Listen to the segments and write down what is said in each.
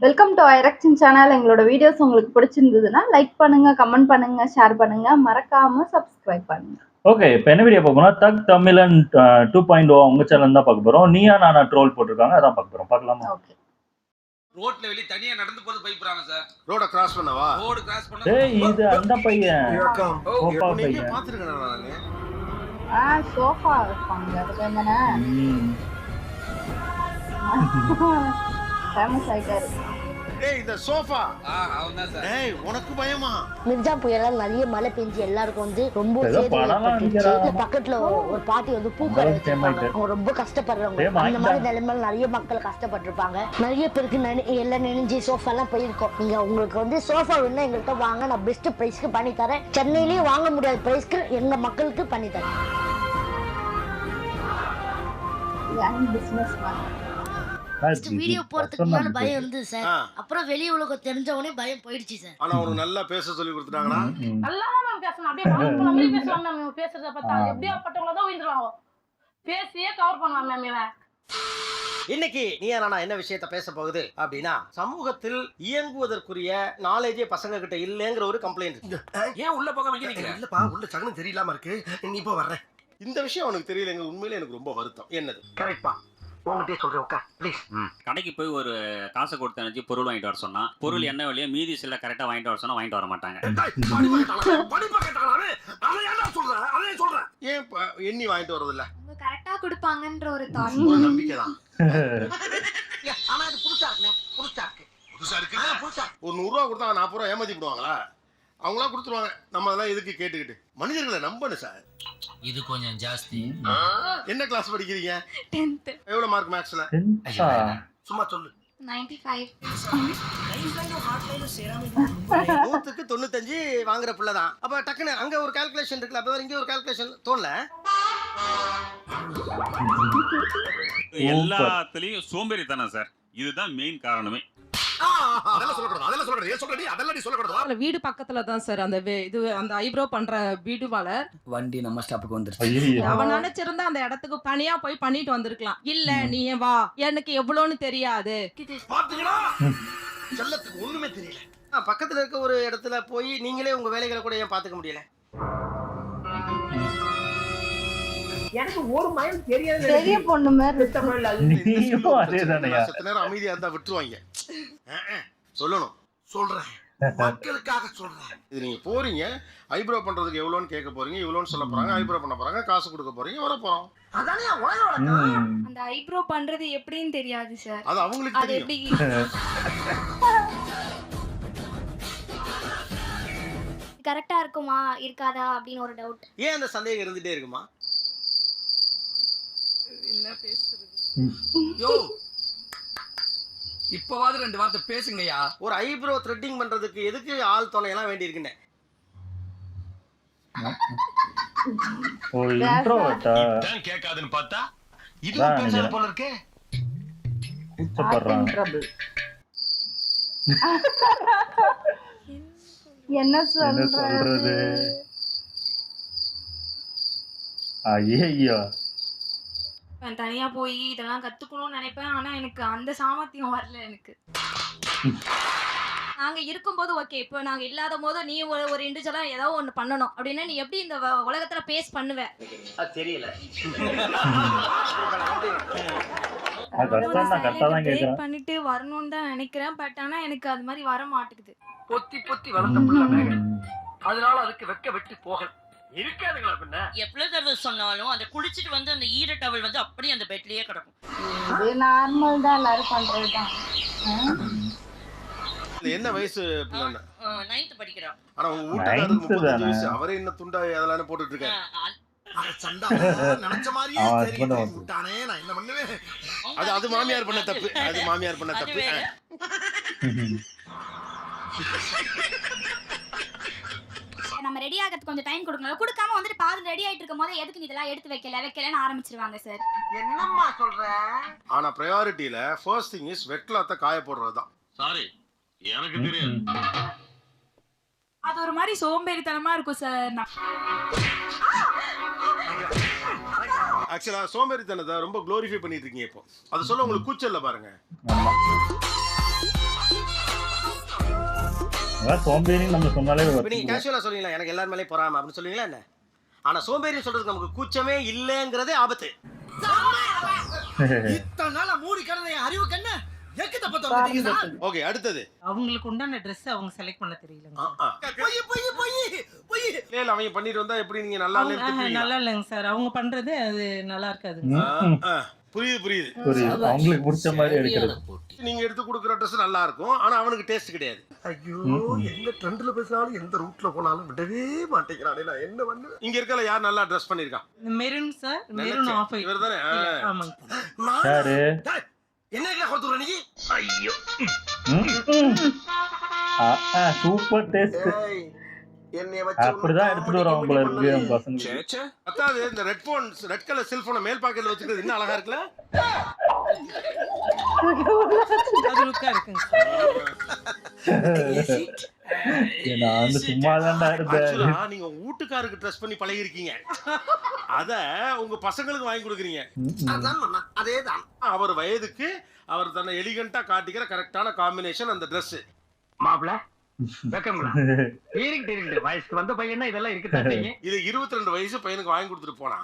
Welcome to ஐரக்ஷன் channel. எங்களோட videos உங்களுக்கு பிடிச்சிருந்ததுன்னா லைக் பண்ணுங்க, கமெண்ட் பண்ணுங்க, ஷேர் பண்ணுங்க, மறக்காம சப்ஸ்கிரைப் பண்ணுங்க. ஓகே, இப்போ என்ன வீடியோ பார்க்கணும்? தக் தமிழன் 2.0 உங்க சேனல் தான் பார்க்க போறோம். நீயா நானா ட்ரோல் போட்டிருக்காங்க, அதான் பார்க்க போறோம். பார்க்கலாமா? ஓகே. ரோட்ல வெளிய தனியா நடந்து போறது பயப்படுறாங்க சார். ரோட கிராஸ் பண்ணவா? ரோட் கிராஸ் பண்ணா ஏய், இது அந்த பையன் கோபா பையன். பாத்துருக்கேன் நானு. சோஃபா வைப்பாங்க அதுக்கு என்னன்னா ஃபேமஸ் ஆயிட்டாரு. டேய் இந்த சோஃபா. அவன்தான் சார். டேய் உனக்கு பயமா? மிர்ஜா புயலால் நிறைய மழை பெஞ்சு எல்லாருக்கும் வந்து ரொம்ப ஏதோ படம்லாம் நினைக்கிறா. பக்கத்துல ஒரு பாட்டி வந்து பூக்கடை வச்சிருப்பாங்க. அவங்க ரொம்ப கஷ்டப்படுறவங்க. அந்த மாதிரி நிலைமையில நிறைய மக்கள் கஷ்டப்பட்டிருப்பாங்க. நிறைய பேருக்கு எல்லாம் நெனிஞ்சு சோஃபா எல்லாம் போயிருக்கோம். நீங்க உங்களுக்கு வந்து சோஃபா வேணும்னா எங்கள்கிட்ட வாங்க, நான் பெஸ்ட் பிரைஸ்க்கு பண்ணி தரேன். சென்னையிலேயே வாங்க முடியாத பிரைஸ்க்கு எங்க மக்களுக்கு பண்ணி தரேன். Business man. வீடியோ போறதுக்கு முன்னாடி பயம் இருந்தது சார். அப்புறம் வெளி உலகம் தெரிஞ்ச உடனே பயம் போயிடுச்சு சார். ஆனா ஒரு நல்லா பேச சொல்லி கொடுத்துட்டாங்களா? நல்லா மேம் பேசணும். அப்படியே பாம்புல மாதிரி பேசுவாங்க மேம். இவங்க பேசுறத பார்த்தா எப்படியா பட்டவங்கள தான் உயிர்றாங்க. பேசியே கவர் பண்ணுவாங்க மேம் இவன். இன்னைக்கு நீயா நானா என்ன விஷயத்த பேச போகுது அப்படின்னா, சமூகத்தில் இயங்குவதற்குரிய நாலேஜே பசங்க கிட்ட இல்லங்கிற ஒரு கம்ப்ளைண்ட். ஏன் உள்ள போக வைக்கிறீங்க? இல்லப்பா உள்ள சகனம் தெரியலாம இருக்கு. நீ இப்போ வர்றேன். இந்த விஷயம் அவனுக்கு தெரியலங்க. உண்மையிலே எனக்கு ரொம்ப வருத்தம். என்னது? கரெக்ட்பா, உங்ககிட்டயே சொல்றேன். உட்கார் ப்ளீஸ். கடைக்கு போய் ஒரு காசை கொடுத்து அனுப்பிச்சு பொருள் வாங்கிட்டு வர சொன்னா, பொருள் என்ன வழியோ மீதி சில கரெக்டா வாங்கிட்டு வர சொன்னா வாங்கிட்டு வர மாட்டாங்க. ஏன் எண்ணி வாங்கிட்டு வரது இல்ல? கரெக்டா கொடுப்பாங்கன்ற ஒரு தாட், ஒரு நம்பிக்கை தான். ஆனா இது புதுசா இருக்குனே. புதுசா இருக்கு. புதுசா ஒரு 100 ரூபா கொடுத்தா 40 ரூபா ஏமாத்தி விடுவாங்களா? அவங்களா கொடுத்துருவாங்க. நம்ம அதெல்லாம் எதுக்கு கேட்டுக்கிட்டு? மனிதர்களை நம்பணும் சார். இது கொஞ்சம் ஜாஸ்தி. என்ன கிளாஸ் படிக்கிறீங்க? 10th எவ்வளவு மார்க் மேக்ஸ்ல? சும்மா சொல்லு. 95. 100க்கு 95 வாங்குற புள்ள தான். அப்ப டக்குன்னு அங்க ஒரு கால்குலேஷன் இருக்குல்ல, அப்ப இங்க ஒரு கால்குலேஷன் தோணல. எல்லாத்துலயும் சோம்பேறித்தனம் சார், இதுதான் மெயின் காரணமே. வீடு பக்கத்துல தான் சார் அந்த இது அந்த ஐப்ரோ பண்ற பியூட்டிபாலர். வண்டி நம்ம ஸ்டாப்புக்கு வந்துருச்சு. அவன் நினைச்சிருந்தா அந்த இடத்துக்கு தனியா போய் பண்ணிட்டு வந்திருக்கலாம். இல்ல நீ வா, எனக்கு எவ்வளவுன்னு தெரியாது. பாத்தீங்களா? செல்லத்துக்கு ஒண்ணுமே தெரியல. பக்கத்துல இருக்க ஒரு இடத்துல போய் நீங்களே உங்க வேலைகளை கூட ஏன் பாத்துக்க முடியல? எனக்கு ஒரு மைண்ட் தெரியாது. பெரிய பொண்ணு மாதிரி செத்த நேரம் அமைதியா இருந்தா விட்டுருவாங்க. சொல்லணும். சொல்றேன், மக்களுக்காக சொல்றேன். இது நீங்க போறீங்க, ஐப்ரோ பண்றதுக்கு எவ்வளவுன்னு கேட்க போறீங்க, இவ்வளவுன்னு சொல்ல போறாங்க, ஐப்ரோ பண்ண போறாங்க, காசு கொடுக்க போறீங்க, வர போறோம். அந்த ஐப்ரோ பண்றது எப்படின்னு தெரியாது சார். அது அவங்களுக்கு அது தெரியும். எப்படி கரெக்டா இருக்குமா இருக்காதா அப்படின்னு ஒரு டவுட். ஏன் அந்த சந்தேகம் இருந்துட்டே இருக்குமா? என்ன பேசுறது? யோ, இப்பவாது 2 வார்த்தை பேசுங்கய்யா. ஒரு ஐப்ரோ த்ரெட்டிங் பண்றதுக்கு எதுக்கு ஆள் துணை எல்லாம் வேண்டி இருக்குன்னு? ஒரு இன்ட்ரோவர்ட்டா தான் கேட்காதுன்னு பார்த்தா இது பேசற போல இருக்கே. கூச்சப்படுறான். என்ன சொல்றது? ஐயோ, நான் தனியா போய் இதெல்லாம் கத்துக்கணும்னு நினைப்பேன். ஆனா எனக்கு அந்த சாமர்த்தியம் வரல. எனக்கு நாங்க இருக்கும்போது ஓகே, இப்போ நாங்க இல்லாத போது நீ ஒரு இண்டிவிஜுவலா ஏதோ ஒண்ணு பண்ணணும் அப்படின்னா நீ எப்படி இந்த உலகத்துல பேஸ் பண்ணுவ? அது தெரியல. பண்ணிட்டு வரணும்னு தான் நினைக்கிறேன். பட் ஆனா எனக்கு அது மாதிரி வர மாட்டேங்குது. பொத்தி பொத்தி வளர்ந்த புள்ள மேகன். அதனால அதுக்கு வெக்க வெட்டி போகல. இருக்காதுங்களா பின்ன? எவ்வளவு தடவை சொன்னாலும் அந்த குளிச்சிட்டு வந்து அந்த ஈர டவல் வந்து அப்படியே அந்த பெட்லயே கிடக்கும். இது நார்மல் தான், எல்லாரும் பண்றதுதான். என்ன வயசு பிள்ளை? 9th படிக்கிறான். ஆனா உங்க வீட்டுக்காரருக்கு 35 வயசு. அவரே என்ன துண்டா அதெல்லாம் போட்டுட்டு இருக்காரு. நினைச்ச மாதிரியே விட்டானே, நான் என்ன பண்ணுவேன்? அது மாமியார் பண்ண தப்பு. அது மாமியார் பண்ண தப்பு. நம்ம ரெடி ஆகிறதுக்கு கொஞ்சம் டைம் கொடுக்கணும். கொடுக்காம வந்துட்டு பாதி ரெடி ஆயிட்டு இருக்கும் போது எதுக்கு இதெல்லாம் எடுத்து வைக்கலன்னு ஆரம்பிச்சிருவாங்க சார். என்னம்மா சொல்ற? ஆனா பிரையாரிட்டில ஃபர்ஸ்ட் திங் இஸ் வெட் கிளாத்தை காய போடுறதுதான். சாரி, எனக்கு தெரியாது. அது ஒரு மாதிரி சோம்பேறித்தனமா இருக்கும் சார். ஆக்சுவலா சோம்பேறித்தனத்தை ரொம்ப க்ளோரிஃபை பண்ணிட்டு இருக்கீங்க இப்போ. அது சொல்ல உங்களுக்கு கூச்சல்ல பாருங்க. அதான் சோம்பேறின்னு நம்ம சொன்னாலே இப்போ நீங்கள் கேஷுவலாக சொல்லுவீங்களா எனக்கு எல்லார் மேலேயும் பொறாம அப்படின்னு சொல்லுவீங்களா என்ன? ஆனால் சோம்பேறின்னு சொல்றதுக்கு நமக்கு கூச்சமே இல்லைங்கிறதே ஆபத்து. இத்தனை நாளா மூடி கிடந்த என் அறிவு கண்ணு எக்கு தப்ப தோணுதீங்க சார். ஓகே, அடுத்தது அவங்களுக்கு உண்டான ட்ரெஸ் அவங்க செலக்ட் பண்ண தெரியலங்க. பொய் பொய் பொய் பொய். இல்ல அவங்க பண்ணிட்டு வந்தா எப்படி நீங்க நல்லா இல்லைன்னு நல்லா இல்லைங்க சார், அவங்க பண்றது அது நல்லா இருக்காதுங்க. புரியுது புரியுது. அவங்களுக்கு பிடிச்ச மாதிரி எடுக்கிறது. நீங்க எடுத்து கொடுக்குற ட்ரெஸ் நல்லா இருக்கும், ஆனா அவனுக்கு டேஸ்ட் கிடையாது. ஐயோ, எந்த ட்ரெண்ட்ல பேசினாலும் எந்த ரூட்ல போனாலும் விடவே மாட்டேங்கிறானே, நான் என்ன பண்ணு. இங்க இருக்கல யார் நல்லா ட்ரெஸ் பண்ணிருக்கான்? Maroon sir, maroon off white. இவர்தானே? ஆமாங்க. யாரு? என்ன கொடுத்துற நீ? ஐயோ, சூப்பர் டேஸ்ட். என்னைய வச்சு அப்படிதான் எடுத்துட்டு வருவாங்க போல இருக்கு அந்த பசங்க. அதாவது இந்த ரெட் கலர் செல்போனை மேல் பாக்கெட்ல வச்சுக்கிறது இன்னும் அழகா இருக்குல்ல? அது லுக்கா இருக்குங்க சார். நான் வந்து சும்மா தான்டா இருந்தேன். நீங்க வீட்டுக்காருக்கு ட்ரெஸ் பண்ணி பழகிருக்கீங்க, அத உங்க பசங்களுக்கு வாங்கி கொடுக்குறீங்க. அதேதான். அவர் வயதுக்கு அவர் தன்னை எலிகண்டா காட்டிக்கிற கரெக்டான காம்பினேஷன் அந்த Dress. மாப்ள வெக்கம்ங்களா? இருக்கு வயசுக்கு வந்த பையனா இதெல்லாம் இருக்குதான். இது 22 வயசு பையனுக்கு வாங்கி கொடுத்துட்டு போனா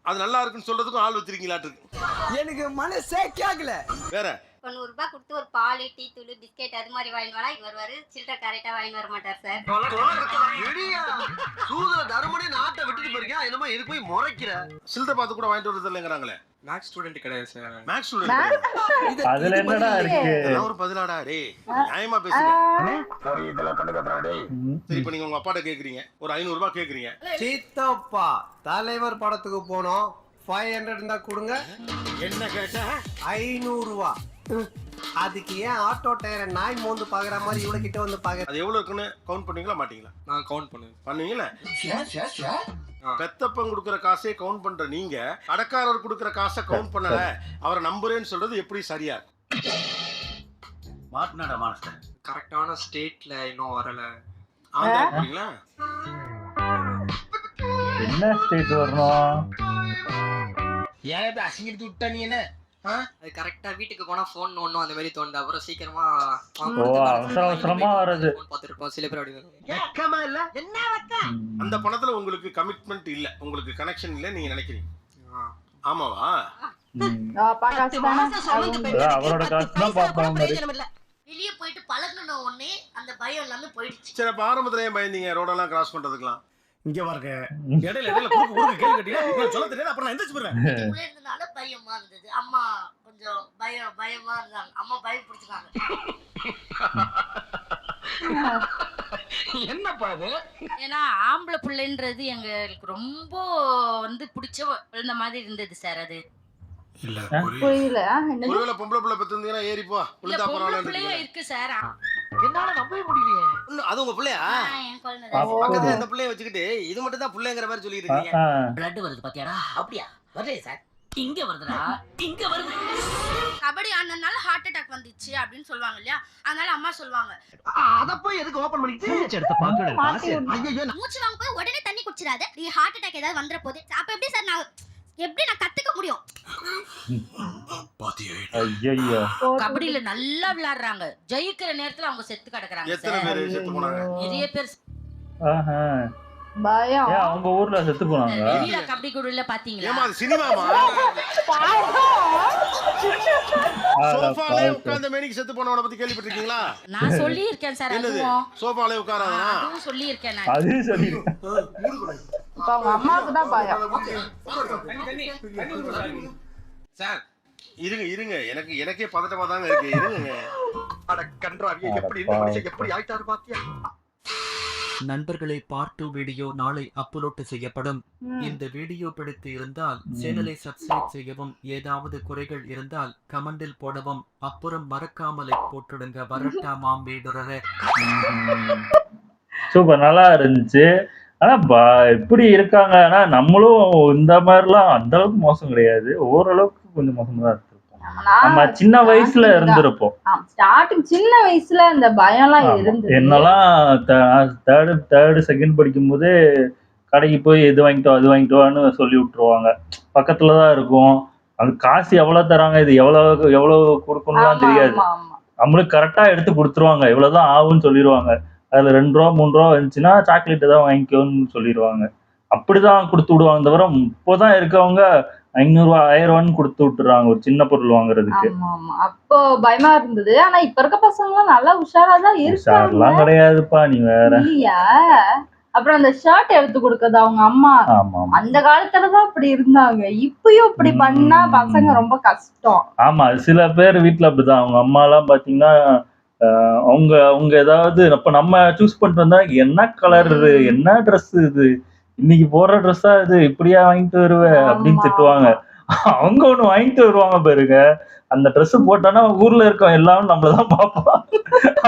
அது நல்லா இருக்குன்னு சொல்றதுக்கும் ஆள் வச்சிருக்கீங்களாட்டு இருக்கு. எனக்கு மனசே கேக்கல. வேற 100 ரூபாய் கொடுத்து ஒரு பால், டீ தூள், பிஸ்கெட் அது மாதிரி வாங்கி வரா வருவாரு. சில்லறை கரெக்டா வாங்கி வர மாட்டார் சார். சூதர தர்மனே நாட்டை விட்டுட்டு போறீங்க, என்னமோ இது போய் முறைக்கிற. சில்லறை பார்த்து கூட வாங்கிட்டு வரது இல்லைங்கிறாங்களே. மேக்ஸ் ஸ்டூடெண்ட் கிடையாது சார். மேக்ஸ் ஸ்டூடெண்ட் அதுல என்னடா இருக்கு? ஒரு பதிலாடா டேய், நியாயமா பேசுங்க. இதெல்லாம் கண்டுக்கறடா டேய். சரி, இப்போ நீங்க உங்க அப்பாட்ட கேக்குறீங்க, ஒரு 500 ரூபாய் கேக்குறீங்க. சீத்தப்பா தலைவர் படத்துக்கு போனோம், 500 இருந்தா கொடுங்க. என்ன கேட்ட? 500 ரூபாய். அதுக்கு ஏன் ஆட்டோ டயரை நாய் மோந்து பாக்குற மாதிரி இவ்வளவு கிட்ட வந்து பாக்குற? அது எவ்வளவு இருக்குன்னு கவுண்ட் பண்ணீங்களா மாட்டீங்களா? நான் கவுண்ட் பண்ணுவேன். பண்ணுவீங்களா? பெத்தப்பன் கொடுக்குற காசே கவுண்ட் பண்ற நீங்க கடைக்காரர் கொடுக்குற காசை கவுண்ட் பண்ணல, அவரை நம்புறேன்னு சொல்றது எப்படி சரியா? மாட்டினாடா மாஸ்டர். கரெக்டான ஸ்டேட்ல இன்னும் வரல. ஆந்திரா போறீங்களா? என்ன ஸ்டேட் வரணும்? ஏன் அசிங்கிட்டு விட்டா நீ என்ன? அது கரெக்டா வீட்டுக்கு போனா போன் ஒண்ணும் அந்த மாதிரி தோணுது. அப்புறம் சீக்கிரமா அவசரமா வர்றது. பாத்துருப்போம் சில பேர். வெக்கமா இல்ல? என்ன வெக்கம்? அந்த பணத்துல உங்களுக்கு கமிட்மெண்ட் இல்ல, உங்களுக்கு கனெக்ஷன் இல்ல நீங்க நினைக்கிறீங்க. ஆமாவா? அவரோட காசு தான் பாப்பாங்க. வெளியே போயிட்டு பழகுன உடனே அந்த பயம் எல்லாமே போயிடுச்சு. சரி, அப்ப ஆரம்பத்துல ஏன் பயந்தீங்க ரோடெல்லாம் கிராஸ் பண்றதுக்குலாம்? இங்க பாருங்க, இடையில குறுக்கு கேள்வி கேட்டீங்க, சொல்ல தெரியாது. அப்புறம் நான் எந்திரிச்சு போறேன். உள்ள இருந்தனால பயமா இருந்தது. அம்மா கொஞ்சம் பயமா இருந்தாங்க. அம்மா பயம் பிடிச்சிட்டாங்க. என்னப்பா இது? ஏன்னா ஆம்பளை பிள்ளைன்றது எங்களுக்கு ரொம்ப பிடிச்ச இந்த மாதிரி இருந்தது சார். அது புரியல. ஒருவேளை பொம்பளை பிள்ளை பெத்திருந்தீங்கன்னா ஏறி போ விழுந்தா பரவாயில்ல இருக்கு சார். என்னால நம்பவே முடியலையே. அது உங்க பிள்ளையா? என் குழந்தை பக்கத்துல அந்த பிள்ளைய வச்சுக்கிட்டு இது மட்டும் தான் பிள்ளைங்கிற மாதிரி சொல்லிட்டு இருக்கீங்க. பிளட் வருது பாத்தியாடா? அப்படியா? வரலையே சார். இங்க வருதுடா, இங்க வருது. கபடி ஆனதுனால ஹார்ட் அட்டாக் வந்துச்சு அப்படின்னு சொல்லுவாங்க இல்லையா? அதனால அம்மா சொல்லுவாங்க, அத போய் எதுக்கு ஓபன் பண்ணிட்டு எடுத்து பாக்கணும்? மூச்சு வாங்க போய் உடனே தண்ணி குடிச்சிடாத, நீ ஹார்ட் அட்டாக் ஏதாவது வந்துற போது. அப்ப எப்படி சார் நான் கத்துக்க முடியும்? ஐயோ, கபடியில நல்லா விளையாடுறாங்க, ஜெயிக்கிற நேரத்துல அவங்க செத்து கிடக்குறாங்க. எத்தனை பேர் செத்து போனாங்க? நிறைய பேர். பயம். அவங்க ஊர்ல செத்து போனாங்க. வெளியில கபடி குழுல பாத்தீங்களா? ஏமா அது சினிமாமா? சோஃபாலே உட்கார்ந்த மேனிக்கு செத்து போனவன பத்தி கேள்விப்பட்டிருக்கீங்களா? நான் சொல்லி இருக்கேன் சார். அதுவும் சோஃபாலே உட்காராதா? அதுவும் சொல்லி இருக்கேன் நான். அது சரி. இப்ப அவங்க அம்மாவுக்கு தான் பயம். சார் இருங்க, எனக்கே பதட்டமா தாங்க இருக்கு. இருங்க. அட கன்றாவியே, எப்படி இந்த மனுஷன் எப்படி ஆயிட்டாரு பாத்தியா? நண்பர்களே, பார்ட் 2 வீடியோ நாளை அப்லோட் செய்யப்படும். இந்த வீடியோ பிடித்து இருந்தால் சேனலை சப்ஸ்கிரைப் செய்யவும், ஏதாவது குறைகள் இருந்தால் கமெண்டில் போடவும், அப்புறம் மறக்காமலை போட்டுடுங்க. வரட்டாமாம் வீடுறே. சூப்பர், நல்லா இருந்துச்சு. ஆனா எப்படி இருக்காங்க? ஆனா நம்மளும் இந்த மாதிரிலாம் அந்த அளவுக்கு மோசம் கிடையாது, ஓரளவுக்கு கொஞ்சம் மோசமா தான் இருந்திருப்போம். நம்ம சின்ன வயசுல இருந்திருப்போம். ஸ்டார்டிங் சின்ன வயசுல இந்த பயம்லாம் இருந்தது. என்னெல்லாம் தேர்டு செகண்ட் படிக்கும் போது கடைக்கு போய் இது வாங்கிட்டோன்னு சொல்லி விட்டுருவாங்க. பக்கத்துலதான் இருக்கும். அது காசு எவ்வளவு தராங்க, இது எவ்வளவு கொடுக்கணும்லாம் தெரியாது. நம்மளுக்கு கரெக்டா எடுத்து கொடுத்துருவாங்க, இவ்வளவுதான் ஆகும்னு சொல்லிடுவாங்க. அதுல 2 ரூபா 3 ரூபா வந்துச்சுன்னா சாக்லேட் தான் வாங்கிக்கோன்னு சொல்லிடுவாங்க. அப்படிதான் கொடுத்து விடுவாங்க தவிர இப்போதான் இருக்கவங்க 500 ரூபா 1000 ரூபான்னு கொடுத்து விட்டுறாங்க ஒரு சின்ன பொருள் வாங்குறதுக்கு. ஆமா ஆமா அப்போ பயமா இருந்தது. ஆனா இப்ப இருக்க பசங்க எல்லாம் நல்லா உஷாராதான் இருக்காங்க. உஷார்லாம் கிடையாதுப்பா நீ வேற. இல்லையா? அப்புறம் அந்த ஷர்ட் எடுத்து கொடுக்கறது அவங்க அம்மா ஆமா அந்த காலத்துலதான் அப்படி இருந்தாங்க. இப்பயும் இப்படி பண்ணா பசங்க ரொம்ப கஷ்டம். ஆமா சில பேர் வீட்டுல அப்படிதான். அவங்க அம்மா எல்லாம் பாத்தீங்கன்னா அவங்க அவங்க ஏதாவது அப்ப நம்ம சூஸ் பண்ணிட்டு வந்தா என்ன கலர் இது, என்ன ட்ரெஸ் இது, இன்னைக்கு போடுற ட்ரெஸ்ஸா இது, இப்படியா வாங்கிட்டு வருவ அப்படின்னு திட்டுவாங்க. அவங்க ஒண்ணு வாங்கிட்டு வருவாங்க பாருங்க, அந்த ட்ரெஸ் போட்டானா ஊர்ல இருக்க எல்லாரும் நம்மளதான் பார்ப்போம்.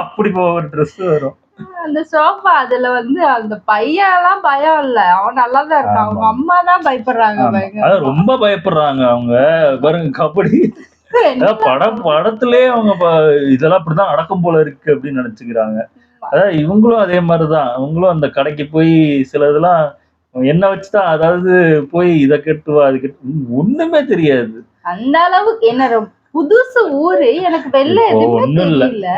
அப்படி ஒரு ட்ரெஸ் வரும். அந்த சோஃபா அதுல வந்து அந்த பையன் எல்லாம் பயம் இல்ல, அவன் நல்லாதான் இருக்கான். அவங்க அம்மா தான் பயப்படுறாங்க. அதான் ரொம்ப பயப்படுறாங்க அவங்க. பாருங்க கபடி படத்திலேயே அவங்க இதெல்லாம் இப்படிதான் நடக்கும் போல இருக்கு அப்படின்னு நினைச்சுக்கிறாங்க. அதாவது இவங்களும் அதே மாதிரிதான். அவங்களும் அந்த கடைக்கு போய் சில இதெல்லாம் என்ன வச்சுதான், அதாவது போய் இதை கெட்டுவா அது கெட்டு ஒண்ணுமே தெரியாது. அந்த அளவுக்கு என்ன புதுசு ஊரு எனக்கு வெள்ள எதுவுமே தெரியல.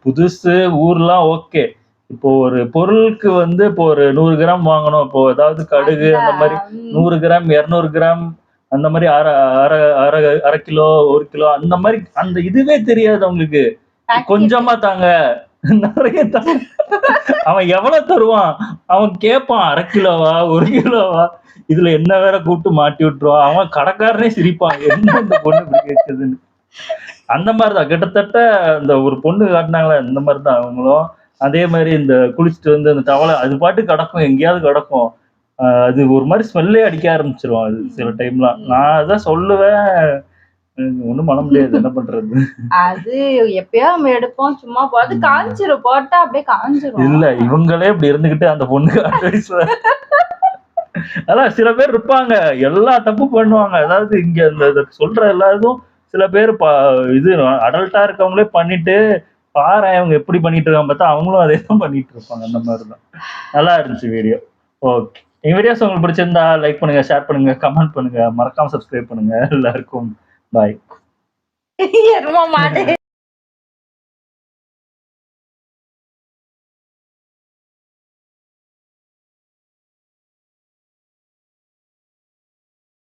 புதுசு ஊர்லாம் ஓகே. இப்போ ஒரு பொருளுக்கு வந்து இப்போ ஒரு 100 கிராம் வாங்கணும், இப்போ ஏதாவது கடுகு அந்த மாதிரி 100 கிராம் 200 கிராம் அந்த மாதிரி அரை கிலோ 1 கிலோ அந்த மாதிரி அந்த இதுவே தெரியாது அவங்களுக்கு. கொஞ்சமா தாங்க நிறைய தாங்க. அவன் எவ்வளவு தருவான், அவன் கேட்பான் 1/2 கிலோவா 1 கிலோவா, இதுல என்ன வேற கூப்பிட்டு மாட்டி விட்டுருவான். அவன் கடைக்காரனே சிரிப்பான், என்ன இந்த பொண்ணு இப்படி கேட்குதுன்னு. அந்த மாதிரிதான் கிட்டத்தட்ட அந்த ஒரு பொண்ணு காட்டினாங்களே அந்த மாதிரிதான் அவங்களும். அதே மாதிரி இந்த குளிச்சுட்டு வந்து அந்த டவலை அது பாட்டு கிடக்கும், எங்கேயாவது கிடக்கும். அது ஒரு மாதிரி ஸ்மெல்லே அடிக்க ஆரம்பிச்சிரும் அது சில டைம்லாம். நான் அதான் சொல்லுவேன், ஒண்ணும் பண்ண முடியாது, என்ன பண்றது. அது எப்பயோ நம்ம எடுப்போம், சும்மா போது காஞ்சிரும், போட்டா அப்படியே காஞ்சிரும். இல்ல இவங்களே இப்படி இருந்துகிட்டு அந்த பொண்ணுக்கு அட்வைஸ். அதான் சில பேர் இருப்பாங்க எல்லா தப்பு பண்ணுவாங்க. அதாவது இங்க இந்த சொல்ற எல்லாரும் சில பேர் இது அடல்ட்டா இருக்கவங்களே பண்ணிட்டு பாரு அவங்க எப்படி பண்ணிட்டு இருக்காங்க பார்த்தா அவங்களும் அதே தான் பண்ணிட்டு இருப்பாங்க. அந்த மாதிரிதான். நல்லா இருந்துச்சு வீடியோ. ஓகே, எங்க வீடியோஸ் உங்களுக்கு பிடிச்சிருந்தா லைக் பண்ணுங்க, ஷேர் பண்ணுங்க, கமெண்ட் பண்ணுங்க, மறக்காம சப்ஸ்கிரைப் பண்ணுங்க. எல்லாருக்கும் பாய். என்னமோ மாட்டே